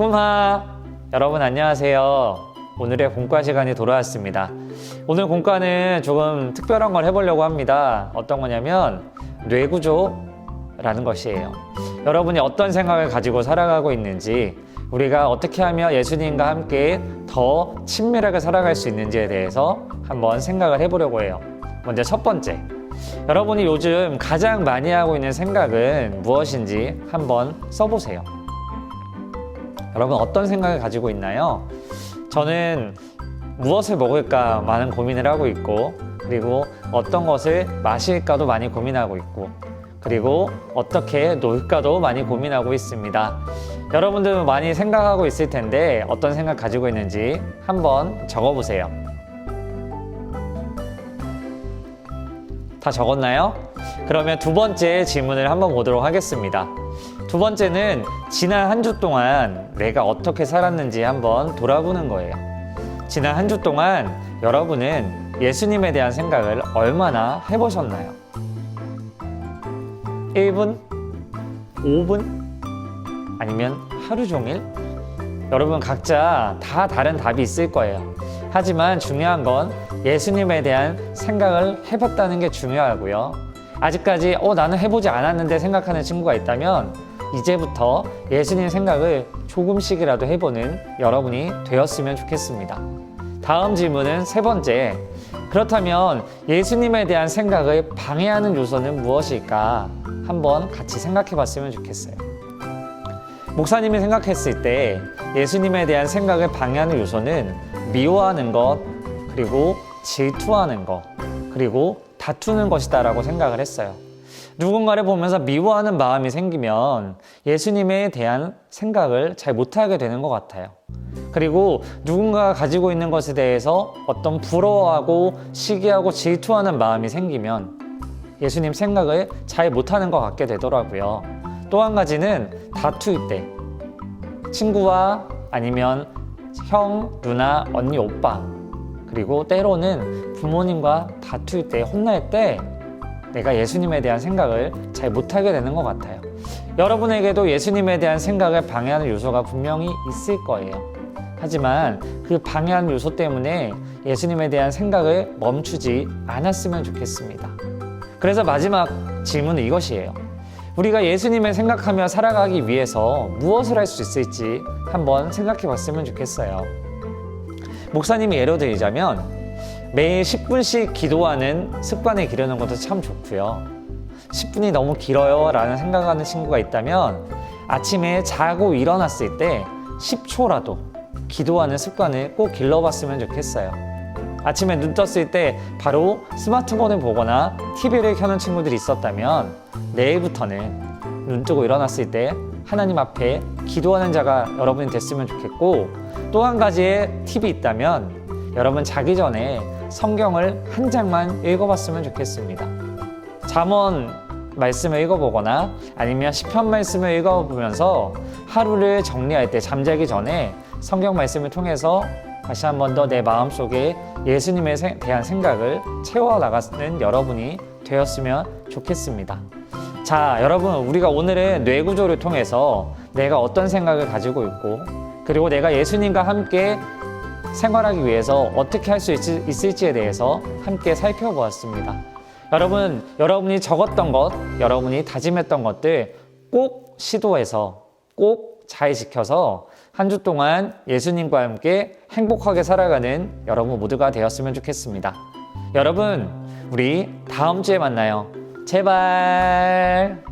꿈하! 여러분 안녕하세요. 오늘의 공과 시간이 돌아왔습니다. 오늘 공과는 조금 특별한 걸 해보려고 합니다. 어떤 거냐면 뇌구조라는 것이에요. 여러분이 어떤 생각을 가지고 살아가고 있는지, 우리가 어떻게 하면 예수님과 함께 더 친밀하게 살아갈 수 있는지에 대해서 한번 생각을 해보려고 해요. 먼저 첫 번째, 여러분이 요즘 가장 많이 하고 있는 생각은 무엇인지 한번 써보세요. 여러분 어떤 생각을 가지고 있나요? 저는 무엇을 먹을까 많은 고민을 하고 있고, 그리고 어떤 것을 마실까도 많이 고민하고 있고, 그리고 어떻게 놀까도 많이 고민하고 있습니다. 여러분들은 많이 생각하고 있을 텐데 어떤 생각 가지고 있는지 한번 적어보세요. 다 적었나요? 그러면 두 번째 질문을 한번 보도록 하겠습니다. 두 번째는 지난 한 주 동안 내가 어떻게 살았는지 한번 돌아보는 거예요. 지난 한 주 동안 여러분은 예수님에 대한 생각을 얼마나 해보셨나요? 1분? 5분? 아니면 하루 종일? 여러분 각자 다 다른 답이 있을 거예요. 하지만 중요한 건 예수님에 대한 생각을 해봤다는 게 중요하고요. 아직까지 나는 해보지 않았는데 생각하는 친구가 있다면 이제부터 예수님 생각을 조금씩이라도 해보는 여러분이 되었으면 좋겠습니다. 다음 질문은 세 번째. 그렇다면 예수님에 대한 생각을 방해하는 요소는 무엇일까? 한번 같이 생각해 봤으면 좋겠어요. 목사님이 생각했을 때 예수님에 대한 생각을 방해하는 요소는 미워하는 것, 그리고 질투하는 것, 그리고 다투는 것이다 라고 생각을 했어요. 누군가를 보면서 미워하는 마음이 생기면 예수님에 대한 생각을 잘 못하게 되는 것 같아요. 그리고 누군가가 가지고 있는 것에 대해서 어떤 부러워하고 시기하고 질투하는 마음이 생기면 예수님 생각을 잘 못하는 것 같게 되더라고요. 또 한 가지는 다투일 때, 친구와 아니면 형, 누나, 언니, 오빠, 그리고 때로는 부모님과 다투일 때, 혼날 때 내가 예수님에 대한 생각을 잘 못하게 되는 것 같아요. 여러분에게도 예수님에 대한 생각을 방해하는 요소가 분명히 있을 거예요. 하지만 그 방해하는 요소 때문에 예수님에 대한 생각을 멈추지 않았으면 좋겠습니다. 그래서 마지막 질문은 이것이에요. 우리가 예수님을 생각하며 살아가기 위해서 무엇을 할 수 있을지 한번 생각해 봤으면 좋겠어요. 목사님이 예로 들자면 매일 10분씩 기도하는 습관을 기르는 것도 참 좋고요. 10분이 너무 길어요 라는 생각하는 친구가 있다면 아침에 자고 일어났을 때 10초라도 기도하는 습관을 꼭 길러봤으면 좋겠어요. 아침에 눈 떴을 때 바로 스마트폰을 보거나 TV를 켜는 친구들이 있었다면 내일부터는 눈 뜨고 일어났을 때 하나님 앞에 기도하는 자가 여러분이 됐으면 좋겠고, 또 한 가지의 팁이 있다면 여러분 자기 전에 성경을 한 장만 읽어봤으면 좋겠습니다. 잠언 말씀을 읽어보거나 아니면 시편 말씀을 읽어보면서 하루를 정리할 때 잠자기 전에 성경 말씀을 통해서 다시 한 번 더 내 마음속에 예수님에 대한 생각을 채워나가는 여러분이 되었으면 좋겠습니다. 자, 여러분, 우리가 오늘은 뇌구조를 통해서 내가 어떤 생각을 가지고 있고, 그리고 내가 예수님과 함께 생활하기 위해서 어떻게 할 수 있을지에 대해서 함께 살펴보았습니다. 여러분, 여러분이 적었던 것, 여러분이 다짐했던 것들 꼭 시도해서 꼭 잘 지켜서 한 주 동안 예수님과 함께 행복하게 살아가는 여러분 모두가 되었으면 좋겠습니다. 여러분, 우리 다음 주에 만나요. 제발.